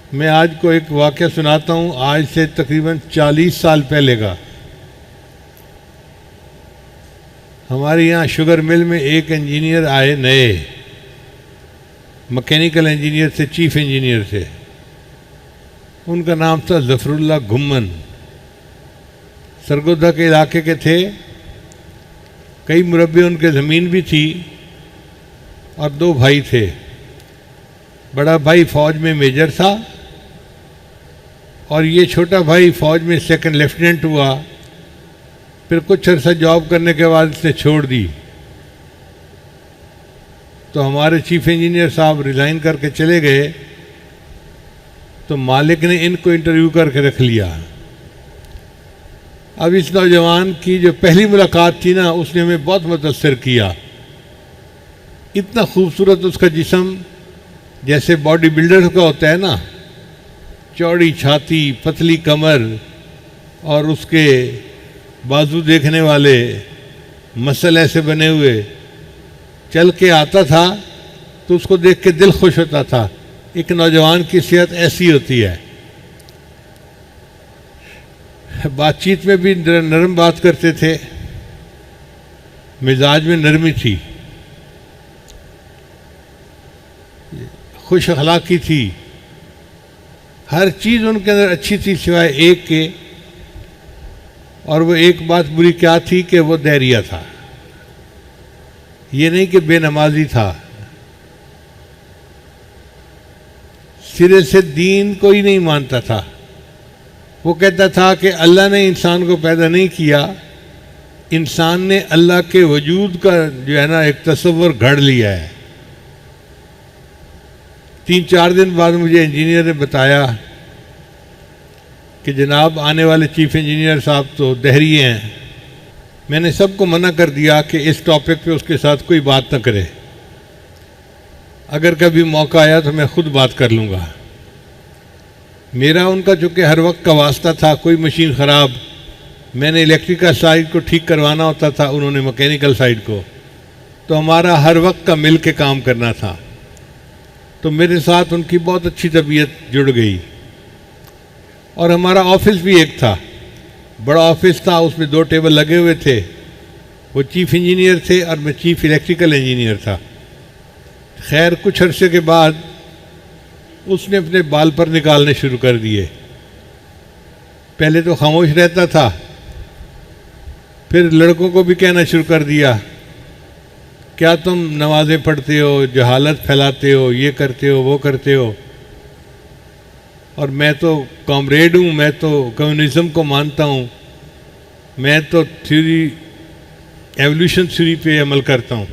मैं आज को एक वाक़या सुनाता हूँ, आज से तकरीबन 40 साल पहले का। हमारे यहाँ शुगर मिल में एक इंजीनियर आए नए, मैकेनिकल इंजीनियर से चीफ इंजीनियर थे। उनका नाम था ज़फ़रुल्लाह घुम्मन। सरगोदा के इलाके के थे। कई मुरब्बे उनके ज़मीन भी थी और 2 भाई थे। बड़ा भाई फ़ौज में मेजर था और ये छोटा भाई फ़ौज में सेकंड लेफ्टिनेंट हुआ। फिर कुछ अर्सा जॉब करने के बाद इसने छोड़ दी। तो हमारे चीफ इंजीनियर साहब रिज़ाइन करके चले गए, तो मालिक ने इनको इंटरव्यू करके रख लिया। अब इस नौजवान की जो पहली मुलाकात थी ना, उसने हमें बहुत मुतासर किया। इतना खूबसूरत उसका जिस्म, जैसे बॉडी बिल्डर का होता है ना, चौड़ी छाती, पतली कमर और उसके बाजू देखने वाले, मसल ऐसे बने हुए, चल के आता था तो उसको देख के दिल खुश होता था। एक नौजवान की सेहत ऐसी होती है। बातचीत में भी नरम बात करते थे, मिजाज में नरमी थी, खुश अखलाकी थी, हर चीज़ उनके अंदर अच्छी थी सिवाय एक के। और वो एक बात बुरी क्या थी कि वो दैरिया था। ये नहीं कि बेनमाजी था, सिरे से दीन कोई नहीं मानता था। वो कहता था कि अल्लाह ने इंसान को पैदा नहीं किया, इंसान ने अल्लाह के वजूद का जो है ना एक तस्वर घड़ लिया है। 3-4 दिन बाद मुझे इंजीनियर ने बताया कि जनाब आने वाले चीफ इंजीनियर साहब तो दहरी हैं। मैंने सबको मना कर दिया कि इस टॉपिक पे उसके साथ कोई बात न करे। अगर कभी मौका आया तो मैं खुद बात कर लूँगा। मेरा उनका चूँकि हर वक्त का वास्ता था, कोई मशीन ख़राब, मैंने इलेक्ट्रिकल साइड को ठीक करवाना होता था, उन्होंने मैकेनिकल साइड को, तो हमारा हर वक्त का मिल के काम करना था। तो मेरे साथ उनकी बहुत अच्छी तबीयत जुड़ गई। और हमारा ऑफिस भी एक था, बड़ा ऑफिस था, उसमें 2 टेबल लगे हुए थे। वो चीफ इंजीनियर थे और मैं चीफ इलेक्ट्रिकल इंजीनियर था। खैर कुछ अरसे के बाद उसने अपने बाल पर निकालने शुरू कर दिए। पहले तो खामोश रहता था, फिर लड़कों को भी कहना शुरू कर दिया, क्या तुम नमाज़ें पढ़ते हो, जहालत फैलाते हो, ये करते हो, वो करते हो, और मैं तो कॉमरेड हूँ, मैं तो कम्युनिज्म को मानता हूँ, मैं तो थ्योरी एवोल्यूशन थ्योरी पे अमल करता हूँ,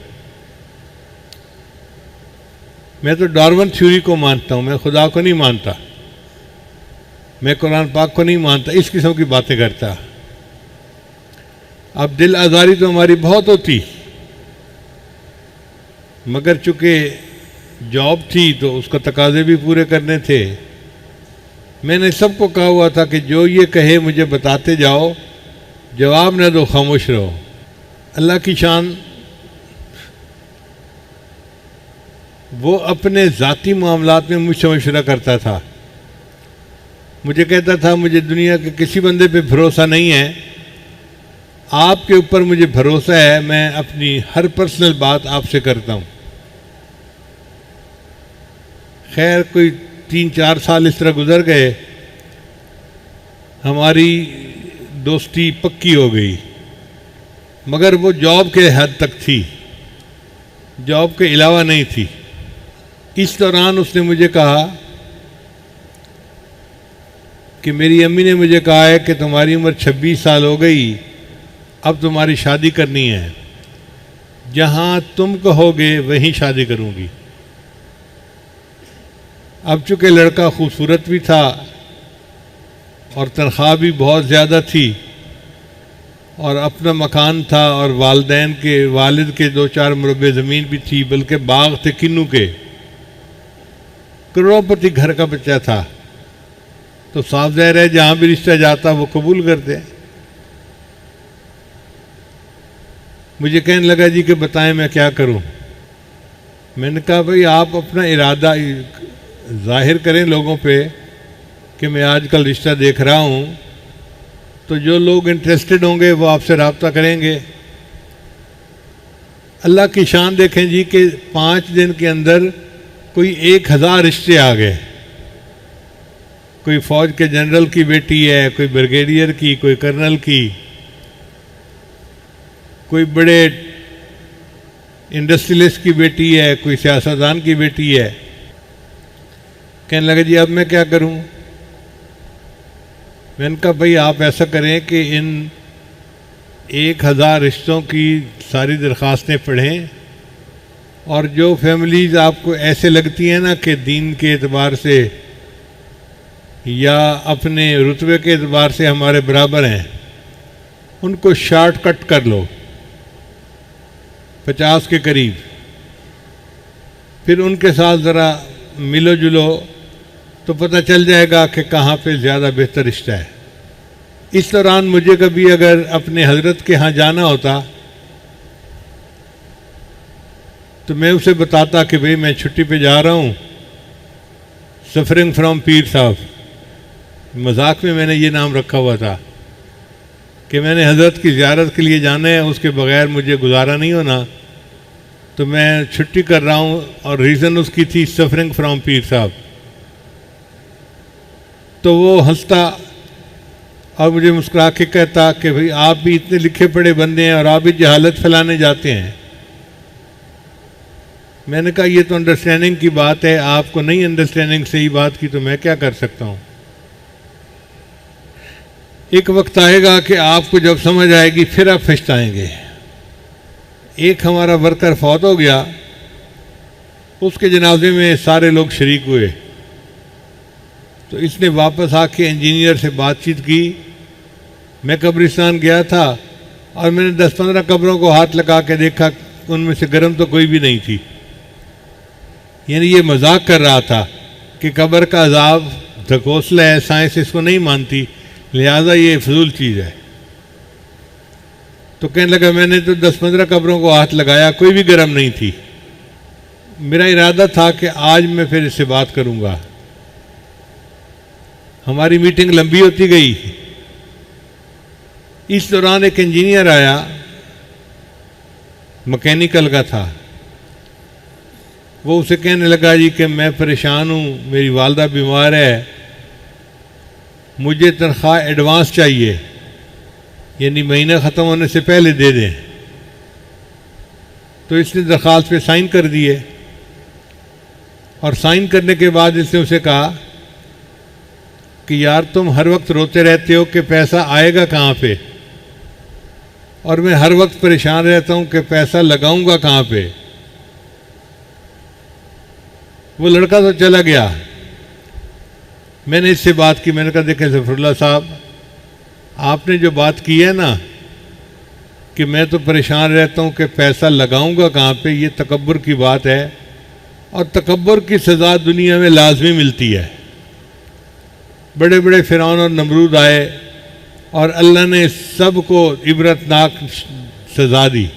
मैं तो डार्विन थ्योरी को मानता हूँ, मैं खुदा को नहीं मानता, मैं कुरान पाक को नहीं मानता। इस किस्म की बातें करता। अब दिल आज़ारी तो हमारी बहुत होती, मगर चूँकि जॉब थी तो उसका तकाजे भी पूरे करने थे। मैंने सबको कहा हुआ था कि जो ये कहे मुझे बताते जाओ, जवाब न दो, खामोश रहो। अल्लाह की शान, वो अपने ज़ाती मामलात में मुझसे मशवरा करता था। मुझे कहता था मुझे दुनिया के किसी बंदे पे भरोसा नहीं है, आपके ऊपर मुझे भरोसा है, मैं अपनी हर पर्सनल बात आपसे करता हूँ। खैर कोई 3-4 साल इस तरह गुजर गए, हमारी दोस्ती पक्की हो गई, मगर वो जॉब के हद तक थी, जॉब के अलावा नहीं थी। इस दौरान उसने मुझे कहा कि मेरी अम्मी ने मुझे कहा है कि तुम्हारी उम्र 26 साल हो गई, अब तुम्हारी शादी करनी है, जहाँ तुम कहोगे वहीं शादी करूँगी। अब चूँकि लड़का खूबसूरत भी था और तनख्वाह भी बहुत ज़्यादा थी और अपना मकान था और वालिदैन के वालिद के 2-4 मुरब्बे ज़मीन भी थी, बल्कि बाग थे किन्नू के, करोड़पति घर का बच्चा था, तो साफ ज़ाहिर है जहाँ भी रिश्ता जाता वो कबूल करते। मुझे कहने लगा जी कि बताएं मैं क्या करूं। मैंने कहा भाई आप अपना इरादा जाहिर करें लोगों पे कि मैं आजकल रिश्ता देख रहा हूँ, तो जो लोग इंटरेस्टेड होंगे वो आपसे रब्ता करेंगे। अल्लाह की शान देखें जी कि 5 दिन के अंदर कोई 1000 रिश्ते आ गए। कोई फ़ौज के जनरल की बेटी है, कोई ब्रिगेडियर की, कोई कर्नल की, कोई बड़े इंडस्ट्रियलिस्ट की बेटी है, कोई सियासतदान की बेटी है। कहने लगे जी अब मैं क्या करूं? मैंने कहा भाई आप ऐसा करें कि इन 1000 रिश्तों की सारी दरख्वास्तें पढ़ें, और जो फैमिलीज़ आपको ऐसे लगती हैं ना कि दीन के एतबार से या अपने रुतबे के एतबार से हमारे बराबर हैं, उनको शॉर्टकट कर लो 50 के करीब, फिर उनके साथ ज़रा मिलो जुलो तो पता चल जाएगा कि कहाँ पे ज़्यादा बेहतर रिश्ता है। इस दौरान मुझे कभी अगर अपने हजरत के यहाँ जाना होता तो मैं उसे बताता कि भाई मैं छुट्टी पे जा रहा हूँ, सफरिंग फ्रॉम पीर साहब। मजाक में मैंने ये नाम रखा हुआ था कि मैंने हजरत की ज़ियारत के लिए जाना है, उसके बगैर मुझे गुजारा नहीं होना, तो मैं छुट्टी कर रहा हूँ, और रीज़न उसकी थी सफरिंग फ्रॉम पीर साहब। तो वो हंसता और मुझे मुस्कुरा के कहता कि भाई आप भी इतने लिखे पढ़े बंदे हैं और आप भी जहालत फैलाने जाते हैं। मैंने कहा ये तो अंडरस्टैंडिंग की बात है, आपको नहीं अंडरस्टैंडिंग सही बात की तो मैं क्या कर सकता हूँ। एक वक्त आएगा कि आपको जब समझ आएगी फिर आप पछताएंगे। एक हमारा वर्कर फौत हो गया, उसके जनाजे में सारे लोग शरीक हुए, तो इसने वापस आके इंजीनियर से बातचीत की। मैं कब्रिस्तान गया था और मैंने 10-15 कब्रों को हाथ लगा के देखा, उनमें से गर्म तो कोई भी नहीं थी। यानी ये मजाक कर रहा था कि कब्र का अजाब धकोसला है, साइंस इसको नहीं मानती, लिहाजा ये फजूल चीज़ है। तो कहने लगा मैंने तो 10-15 कब्रों को हाथ लगाया, कोई भी गर्म नहीं थी। मेरा इरादा था कि आज मैं फिर इससे बात करूंगा। हमारी मीटिंग लंबी होती गई। इस दौरान एक इंजीनियर आया, मैकेनिकल का था। वो उसे कहने लगा जी कि मैं परेशान हूँ, मेरी वालदा बीमार है, मुझे तनख्वाह एडवांस चाहिए, यानी महीना ख़त्म होने से पहले दे दें। तो इसने दरख्वास्त पे साइन कर दिए, और साइन करने के बाद इसने उसे कहा कि यार तुम हर वक्त रोते रहते हो कि पैसा आएगा कहाँ पे, और मैं हर वक्त परेशान रहता हूँ कि पैसा लगाऊंगा कहाँ पे। वो लड़का तो चला गया। मैंने इससे बात की, मैंने कहा देखें ज़फ़रुल्लाह साहब, आपने जो बात की है ना कि मैं तो परेशान रहता हूँ कि पैसा लगाऊंगा कहाँ पे, ये तकब्बुर की बात है, और तकब्बुर की सज़ा दुनिया में लाजमी मिलती है। बड़े बड़े फ़िरौन और नमरूद आए और अल्लाह ने सबको इबरतनाक सज़ा दी।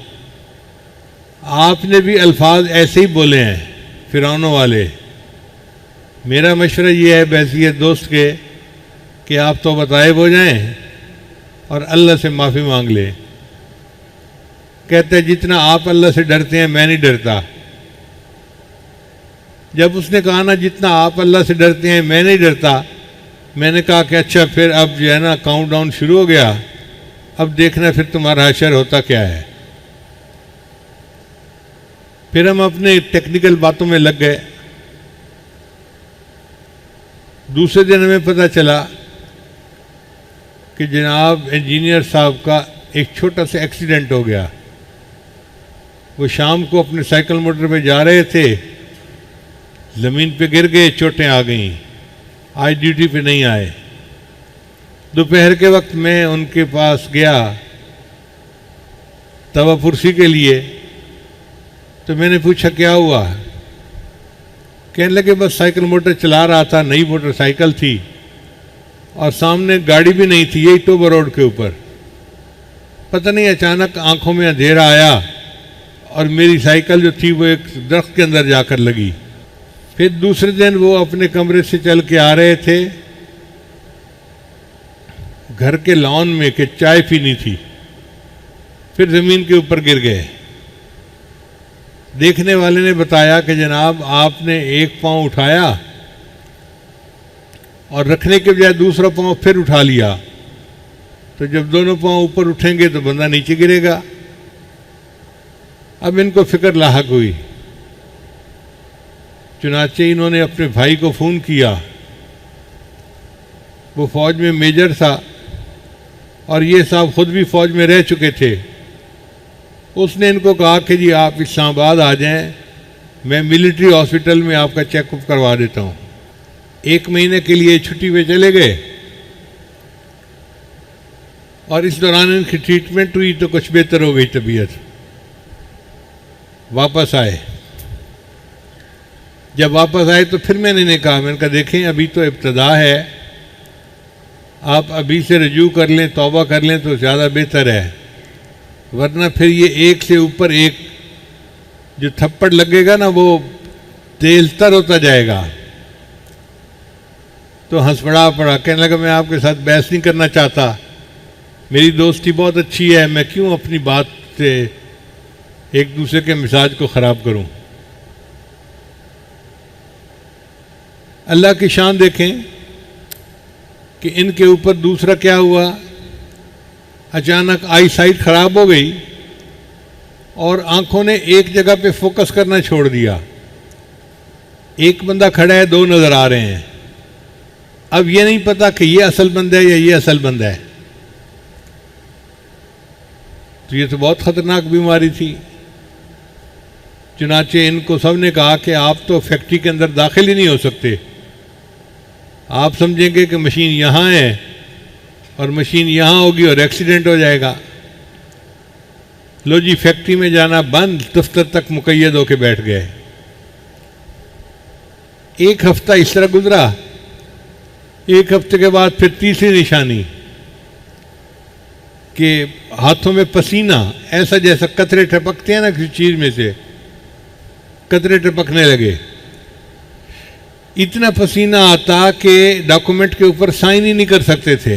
आपने भी अल्फाज ऐसे ही बोले हैं फ़िरौनों वाले। मेरा मशवरा ये है बैसियत दोस्त के कि आप तो बताएब हो जाएं और अल्लाह से माफ़ी मांग लें। कहते हैं जितना आप अल्लाह से डरते हैं मैं नहीं डरता। जब उसने कहा ना जितना आप अल्लाह से डरते हैं मैं नहीं डरता, मैंने कहा कि अच्छा फिर अब जो है ना काउंटडाउन शुरू हो गया, अब देखना फिर तुम्हारा हशर होता क्या है। फिर हम अपने टेक्निकल बातों में लग गए। दूसरे दिन हमें पता चला कि जनाब इंजीनियर साहब का एक छोटा सा एक्सीडेंट हो गया। वो शाम को अपने साइकिल मोटर पे जा रहे थे, ज़मीन पे गिर गए, चोटें आ गईं, आज ड्यूटी पे नहीं आए। दोपहर के वक्त मैं उनके पास गया तवापुरसी के लिए, तो मैंने पूछा क्या हुआ। कहने लगे बस साइकिल मोटर चला रहा था, नई मोटरसाइकिल थी और सामने गाड़ी भी नहीं थी, यही टोबर रोड के ऊपर। पता नहीं अचानक आंखों में अंधेरा आया और मेरी साइकिल जो थी वो एक दरख्त के अंदर जाकर लगी। फिर दूसरे दिन वो अपने कमरे से चल के आ रहे थे घर के लॉन में कि चाय पीनी थी, फिर ज़मीन के ऊपर गिर गए। देखने वाले ने बताया कि जनाब आपने एक पाँव उठाया और रखने के बजाय दूसरा पाँव फिर उठा लिया, तो जब दोनों पाँव ऊपर उठेंगे तो बंदा नीचे गिरेगा। अब इनको फिक्र लाहक हुई, चुनाचे इन्होंने अपने भाई को फ़ोन किया, वो फ़ौज में मेजर था और ये साहब खुद भी फ़ौज में रह चुके थे। उसने इनको कहा कि जी आप इस्लामाबाद आ जाएं, मैं मिलिट्री हॉस्पिटल में आपका चेकअप करवा देता हूँ। 1 महीने के लिए छुट्टी पे चले गए और इस दौरान इनकी ट्रीटमेंट हुई तो कुछ बेहतर हो गई तबीयत। वापस आए, जब वापस आए तो फिर मैंने कहा देखें अभी तो इब्तदा है, आप अभी से रजू कर लें, तौबा कर लें तो ज़्यादा बेहतर है, वरना फिर ये एक से ऊपर एक जो थप्पड़ लगेगा ना वो तेज तर होता जाएगा। तो हंस पड़ा, कहने लगा मैं आपके साथ बहस नहीं करना चाहता, मेरी दोस्ती बहुत अच्छी है, मैं क्यों अपनी बात से एक दूसरे के मिजाज को ख़राब करूं। अल्लाह की शान देखें कि इनके ऊपर दूसरा क्या हुआ, अचानक आई साइट ख़राब हो गई और आंखों ने एक जगह पे फोकस करना छोड़ दिया। एक बंदा खड़ा है, 2 नज़र आ रहे हैं। अब ये नहीं पता कि ये असल बंदा है या ये असल बंदा है। तो ये तो बहुत ख़तरनाक बीमारी थी। चुनाचे इनको सब ने कहा कि आप तो फैक्ट्री के अंदर दाखिल ही नहीं हो सकते, आप समझेंगे कि मशीन यहाँ है और मशीन यहाँ होगी और एक्सीडेंट हो जाएगा। लो जी, फैक्ट्री में जाना बंद, दफ्तर तक मुकैयद होके बैठ गए। 1 हफ्ता इस तरह गुजरा। 1 हफ्ते के बाद फिर तीसरी निशानी कि हाथों में पसीना, ऐसा जैसा कतरे टपकते हैं ना किसी चीज़ में से, कतरे टपकने लगे। इतना पसीना आता कि डॉक्यूमेंट के ऊपर साइन ही नहीं कर सकते थे।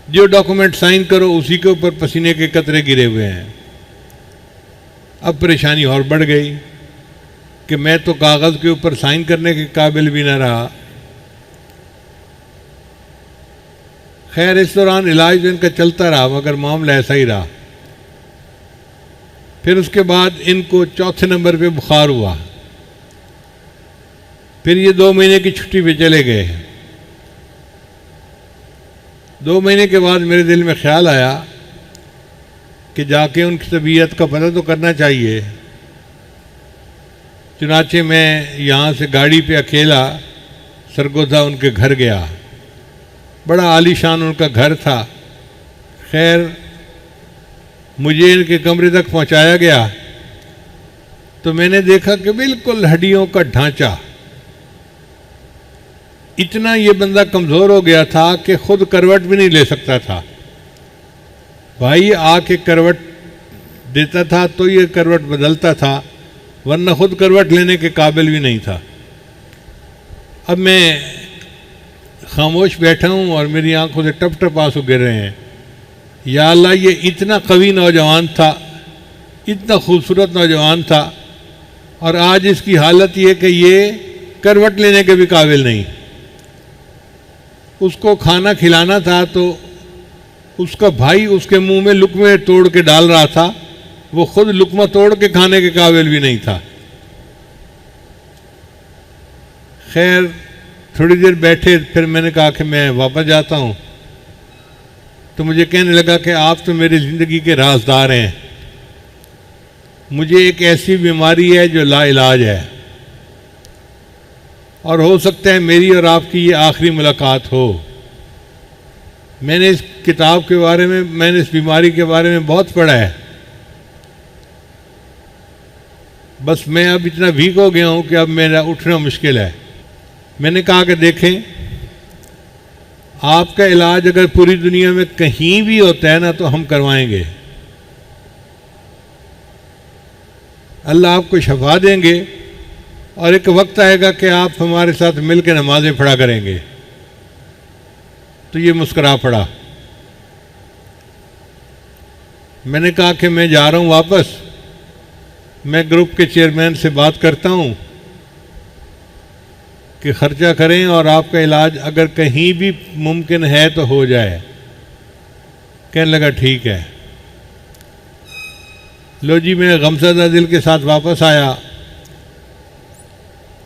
जो डॉक्यूमेंट साइन करो उसी के ऊपर पसीने के कतरे गिरे हुए हैं। अब परेशानी और बढ़ गई कि मैं तो कागज़ के ऊपर साइन करने के काबिल भी न रहा। खैर इस दौरान इलाज इनका चलता रहा, मगर मामला ऐसा ही रहा। फिर उसके बाद इनको चौथे नंबर पे बुखार हुआ। फिर ये 2 महीने की छुट्टी पे चले गए। 2 महीने के बाद मेरे दिल में ख्याल आया कि जाके उनकी तबीयत का पता तो करना चाहिए। चुनाचे मैं यहाँ से गाड़ी पे अकेला सरगोधा उनके घर गया। बड़ा आलीशान उनका घर था। खैर मुझे इनके कमरे तक पहुँचाया गया तो मैंने देखा कि बिल्कुल हड्डियों का ढांचा, इतना ये बंदा कमज़ोर हो गया था कि खुद करवट भी नहीं ले सकता था। भाई आके करवट देता था तो ये करवट बदलता था, वरना खुद करवट लेने के काबिल भी नहीं था। अब मैं खामोश बैठा हूँ और मेरी आंखों से टप टप आंसू गिर रहे हैं। या अल्लाह, ये इतना कवी नौजवान था, इतना खूबसूरत नौजवान था, और आज इसकी हालत ये कि ये करवट लेने के भी काबिल नहीं। उसको खाना खिलाना था तो उसका भाई उसके मुंह में लुकमे तोड़ के डाल रहा था, वो खुद लुकमा तोड़ के खाने के काबिल भी नहीं था। खैर थोड़ी देर बैठे, फिर मैंने कहा कि मैं वापस जाता हूँ। तो मुझे कहने लगा कि आप तो मेरी ज़िंदगी के राजदार हैं, मुझे एक ऐसी बीमारी है जो लाइलाज है और हो सकता है मेरी और आपकी ये आखिरी मुलाकात हो। मैंने इस किताब के बारे में, मैंने इस बीमारी के बारे में बहुत पढ़ा है, बस मैं अब इतना वीक हो गया हूँ कि अब मेरा उठना मुश्किल है। मैंने कहा कि देखें, आपका इलाज अगर पूरी दुनिया में कहीं भी होता है ना तो हम करवाएंगे। अल्लाह आपको शफा देंगे और एक वक्त आएगा कि आप हमारे साथ मिलकर नमाज़ें पढ़ा करेंगे। तो ये मुस्करा पड़ा। मैंने कहा कि मैं जा रहा हूँ वापस, मैं ग्रुप के चेयरमैन से बात करता हूँ कि खर्चा करें और आपका इलाज अगर कहीं भी मुमकिन है तो हो जाए। कहने लगा ठीक है। लो जी, मैं गमज़दा दिल के साथ वापस आया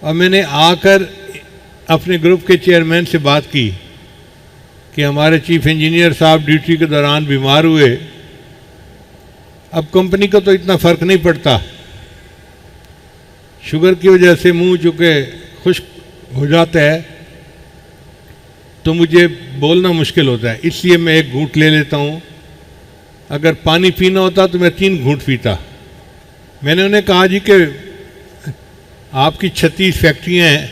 और मैंने आकर अपने ग्रुप के चेयरमैन से बात की कि हमारे चीफ इंजीनियर साहब ड्यूटी के दौरान बीमार हुए। अब कंपनी को तो इतना फ़र्क नहीं पड़ता, शुगर की वजह से मुंह चूँकि खुश्क हो जाता है तो मुझे बोलना मुश्किल होता है, इसलिए मैं एक घूंट ले लेता हूँ। अगर पानी पीना होता तो मैं 3 घूंट पीता। मैंने उन्हें कहा जी कि आपकी 36 फैक्ट्रियाँ हैं,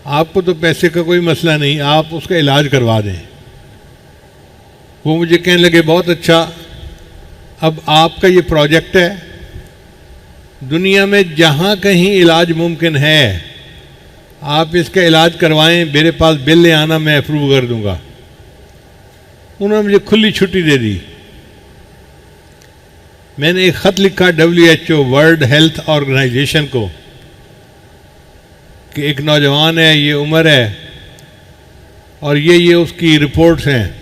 आपको तो पैसे का कोई मसला नहीं, आप उसका इलाज करवा दें। वो मुझे कहने लगे बहुत अच्छा, अब आपका ये प्रोजेक्ट है, दुनिया में जहाँ कहीं इलाज मुमकिन है आप इसका इलाज करवाएं, मेरे पास बिल ले आना, मैं अप्रूव कर दूंगा। उन्होंने मुझे खुली छुट्टी दे दी। मैंने एक ख़त लिखा WHO वर्ल्ड हेल्थ ऑर्गेनाइजेशन को कि एक नौजवान है, ये उम्र है और ये उसकी रिपोर्ट्स हैं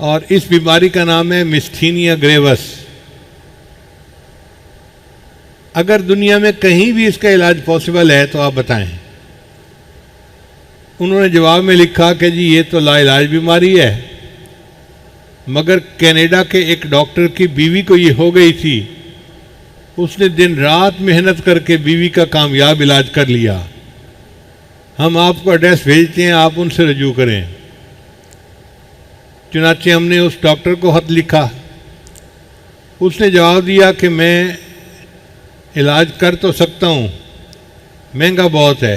और इस बीमारी का नाम है मिस्थीनिया ग्रेवस। अगर दुनिया में कहीं भी इसका इलाज पॉसिबल है तो आप बताएं। उन्होंने जवाब में लिखा कि जी ये तो लाइलाज बीमारी है, मगर कनाडा के एक डॉक्टर की बीवी को ये हो गई थी, उसने दिन रात मेहनत करके बीवी का कामयाब इलाज कर लिया। हम आपको एड्रेस भेजते हैं, आप उनसे रजू करें। चुनाचे हमने उस डॉक्टर को खत लिखा। उसने जवाब दिया कि मैं इलाज कर तो सकता हूँ, महंगा बहुत है,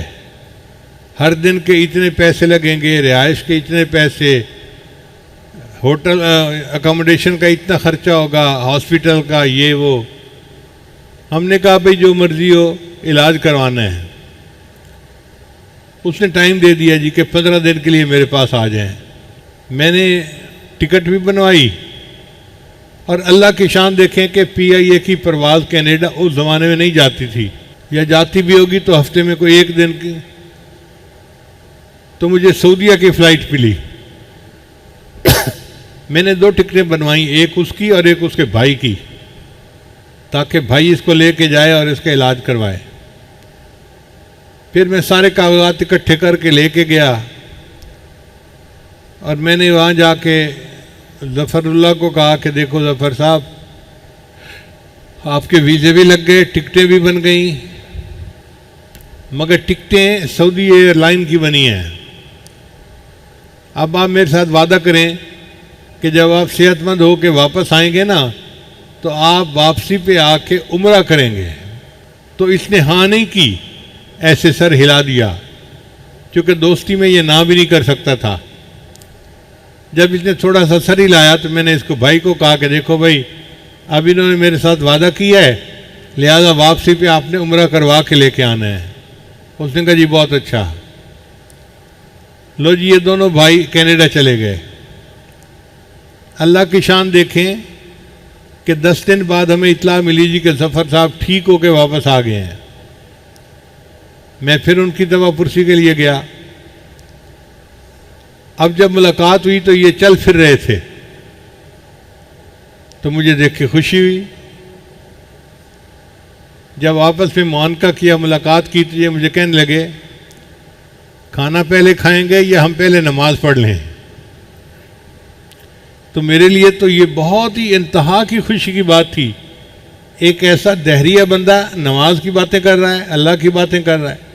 हर दिन के इतने पैसे लगेंगे, रिहाइश के इतने पैसे, होटल अकोमोडेशन का इतना खर्चा होगा, हॉस्पिटल का ये वो। हमने कहा भाई जो मर्जी हो, इलाज करवाना है। उसने टाइम दे दिया जी कि 15 दिन के लिए मेरे पास आ जाएं। मैंने टिकट भी बनवाई और अल्लाह की शान देखें कि PIA की परवाज़ कनाडा उस ज़माने में नहीं जाती थी, या जाती भी होगी तो हफ्ते में कोई एक दिन की। तो मुझे सऊदीया की फ़्लाइट मिली। मैंने 2 टिकटें बनवाई, एक उसकी और एक उसके भाई की, ताकि भाई इसको लेके जाए और इसका इलाज करवाए। फिर मैं सारे कागजात इकट्ठे करके लेके गया और मैंने वहाँ जाके ज़फ़रुल्लाह को कहा कि देखो ज़फ़र साहब, आपके वीज़े भी लग गए, टिकटें भी बन गई, मगर टिकटें सऊदी एयरलाइन की बनी हैं। अब आप मेरे साथ वादा करें कि जब आप सेहतमंद हो के वापस आएंगे ना, तो आप वापसी पे आके उम्रा करेंगे। तो इसने हाँ नहीं की, ऐसे सर हिला दिया, क्योंकि दोस्ती में ये ना भी नहीं कर सकता था। जब इसने थोड़ा सा सर हिलाया तो मैंने इसको भाई को कहा कि देखो भाई, अब इन्होंने मेरे साथ वादा किया है, लिहाजा वापसी पे आपने उम्रा करवा के लेके आना है। उसने कहा जी बहुत अच्छा। लो जी, ये दोनों भाई कनाडा चले गए। अल्लाह की शान देखें कि 10 दिन बाद हमें इत्ला मिली जी कि ज़फ़र साहब ठीक होके वापस आ गए हैं। मैं फिर उनकी दवा पुरसी के लिए गया। अब जब मुलाकात हुई तो ये चल फिर रहे थे, तो मुझे देख के खुशी हुई। जब आपस में मुआनका किया, मुलाकात की, तो ये मुझे कहने लगे खाना पहले खाएंगे या हम पहले नमाज पढ़ लें। तो मेरे लिए तो ये बहुत ही इंतहा की खुशी की बात थी। एक ऐसा दहरिया बंदा नमाज की बातें कर रहा है, अल्लाह की बातें कर रहा है।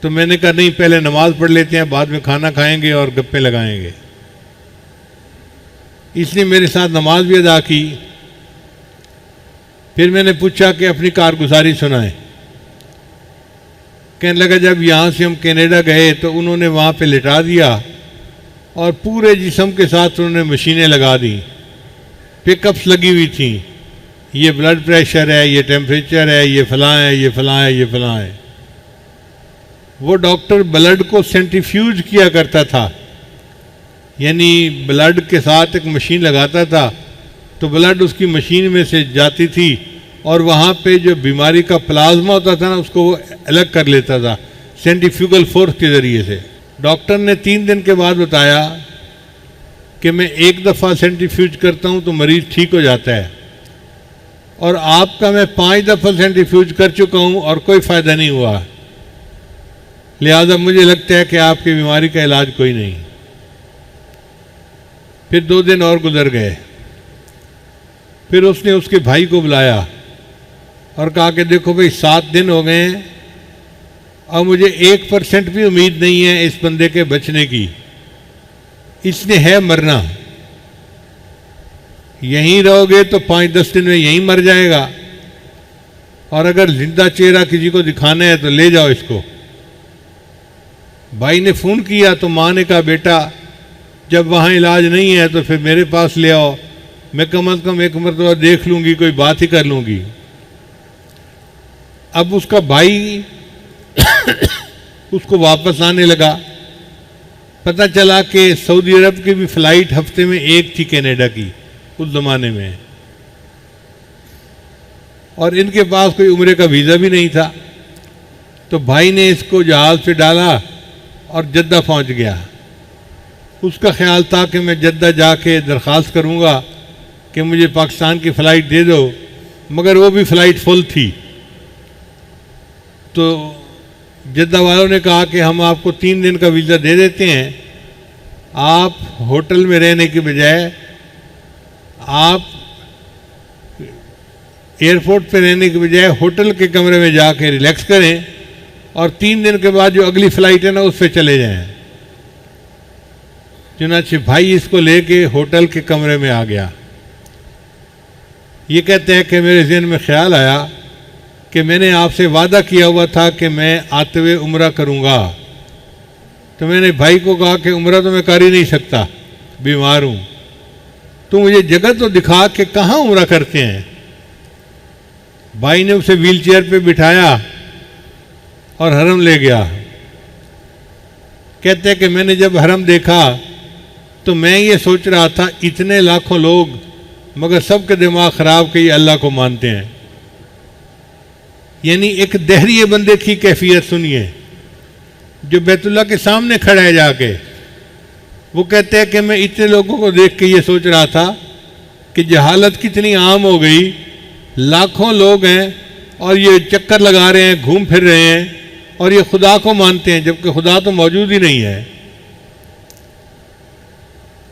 तो मैंने कहा नहीं, पहले नमाज पढ़ लेते हैं, बाद में खाना खाएंगे और गप्पे लगाएंगे। इसने मेरे साथ नमाज भी अदा की। फिर मैंने पूछा कि अपनी कारगुजारी सुनाएं। कहने लगा जब यहाँ से हम कनाडा गए तो उन्होंने वहाँ पे लिटा दिया और पूरे जिस्म के साथ उन्होंने मशीनें लगा दी, पिकअप्स लगी हुई थी। ये ब्लड प्रेशर है, ये टेम्परेचर है, ये फलां है, ये फलां है, ये फलां है। वो डॉक्टर ब्लड को सेंट्रीफ्यूज किया करता था, यानी ब्लड के साथ एक मशीन लगाता था तो ब्लड उसकी मशीन में से जाती थी और वहाँ पे जो बीमारी का प्लाज्मा होता था ना उसको वो अलग कर लेता था सेंट्रीफ्यूगल फोर्स के ज़रिए से। डॉक्टर ने 3 दिन के बाद बताया कि मैं एक दफ़ा सेंट्रीफ्यूज करता हूँ तो मरीज़ ठीक हो जाता है, और आपका मैं 5 दफ़ा सेंट्रीफ्यूज कर चुका हूँ और कोई फ़ायदा नहीं हुआ, लिहाजा मुझे लगता है कि आपकी बीमारी का इलाज कोई नहीं। फिर 2 दिन और गुजर गए। फिर उसने उसके भाई को बुलाया और कहा कि देखो भाई 7 दिन हो गए हैं और मुझे 1% भी उम्मीद नहीं है इस बंदे के बचने की, इसने है मरना, यहीं रहोगे तो 5-10 दिन में यहीं मर जाएगा, और अगर जिंदा चेहरा किसी को दिखाना है तो ले जाओ इसको। भाई ने फ़ोन किया तो माँ ने कहा बेटा जब वहाँ इलाज नहीं है तो फिर मेरे पास ले आओ, मैं कम से कम एक मरतबा देख लूँगी, कोई बात ही कर लूँगी। अब उसका भाई उसको वापस आने लगा। पता चला कि सऊदी अरब की भी फ़्लाइट हफ्ते में एक थी कनाडा की उस ज़माने में, और इनके पास कोई उम्रे का वीज़ा भी नहीं था। तो भाई ने इसको जहाज़ पे डाला और जद्दा पहुंच गया। उसका ख्याल था कि मैं जद्दा जाके दरख्वास्त करूंगा कि मुझे पाकिस्तान की फ़्लाइट दे दो, मगर वो भी फ़्लाइट फुल थी। तो जद्दा वालों ने कहा कि हम आपको 3 दिन का वीज़ा दे देते हैं, आप होटल में रहने के बजाय आप एयरपोर्ट पे रहने के बजाय होटल के कमरे में जाके रिलैक्स करें और 3 दिन के बाद जो अगली फ़्लाइट है ना उस पर चले जाएं। चुनांचे भाई इसको लेके होटल के कमरे में आ गया। ये कहते हैं कि मेरे ज़हन में ख्याल आया कि मैंने आपसे वादा किया हुआ था कि मैं आते हुए उम्रा करूँगा, तो मैंने भाई को कहा कि उम्रा तो मैं कर ही नहीं सकता, बीमार हूँ, तो मुझे जगह तो दिखा कि कहाँ उम्रा करते हैं। भाई ने उसे व्हील चेयर पे बिठाया और हरम ले गया। कहते हैं कि मैंने जब हरम देखा तो मैं ये सोच रहा था इतने लाखों लोग, मगर सबके दिमाग ख़राब कि ये अल्लाह को मानते हैं। यानी एक दहरिए बंदे की कैफियत सुनिए जो बैतुल्लाह के सामने खड़ा है जाके। वो कहते हैं कि मैं इतने लोगों को देख के ये सोच रहा था कि जहालत कितनी आम हो गई, लाखों लोग हैं और ये चक्कर लगा रहे हैं, घूम फिर रहे हैं और ये खुदा को मानते हैं जबकि खुदा तो मौजूद ही नहीं है।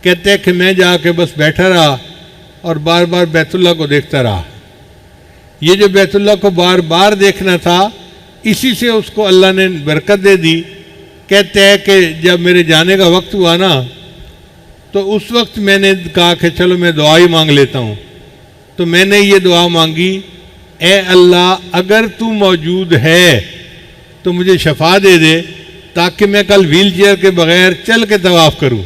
कहते हैं कि मैं जाके बस बैठा रहा और बार बार बैतुल्लाह को देखता रहा। ये जो बैतुल्लाह को बार बार देखना था, इसी से उसको अल्लाह ने बरकत दे दी। कहते हैं कि जब मेरे जाने का वक्त हुआ ना, तो उस वक्त मैंने कहा कि चलो मैं दुआ ही मांग लेता हूँ। तो मैंने ये दुआ मांगी, ए अल्लाह अगर तू मौजूद है तो मुझे शफा दे दे, ताकि मैं कल व्हील चेयर के बगैर चल के तवाफ़ करूँ।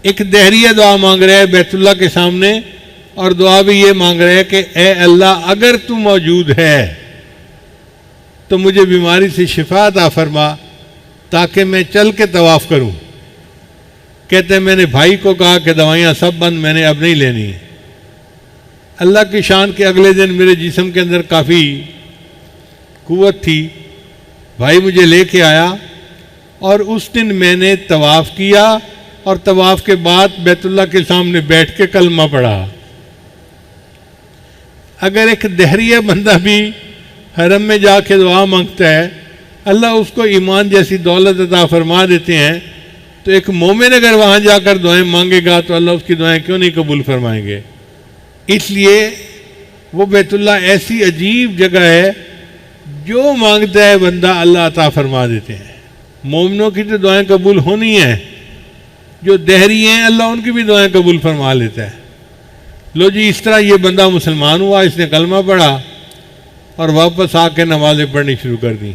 एक दहरिया दुआ मांग रहा है बैतुल्लाह के सामने, और दुआ भी ये मांग रहा है कि ए अल्लाह अगर तू मौजूद है तो मुझे बीमारी से शिफा अता फरमा ताकि मैं चल के तवाफ़ करूं। कहते हैं मैंने भाई को कहा कि दवाइयाँ सब बंद, मैंने अब नहीं लेनी। अल्लाह की शान के अगले दिन मेरे जिस्म के अंदर काफ़ी कुव्वत थी। भाई मुझे लेके आया और उस दिन मैंने तवाफ़ किया और तवाफ़ के बाद बैतुल्लाह के सामने बैठ के कलमा पढ़ा। अगर एक दहरिया बंदा भी हरम में जाके दुआ मांगता है, अल्लाह उसको ईमान जैसी दौलत अता फरमा देते हैं, तो एक मोमिन अगर वहाँ जाकर दुआएं मांगेगा तो अल्लाह उसकी दुआएं क्यों नहीं कबूल फरमाएंगे। इसलिए वो बैतुल्लाह ऐसी अजीब जगह है, जो मांगता है बंदा अल्लाह अता फरमा देते हैं। मोमिनों की तो दुआएं कबूल होनी है, जो दहरी हैं अल्लाह उनकी भी दुआएं कबूल फरमा लेता है। लो जी, इस तरह ये बंदा मुसलमान हुआ, इसने कलमा पढ़ा और वापस आके नमाज़ें पढ़नी शुरू कर दी।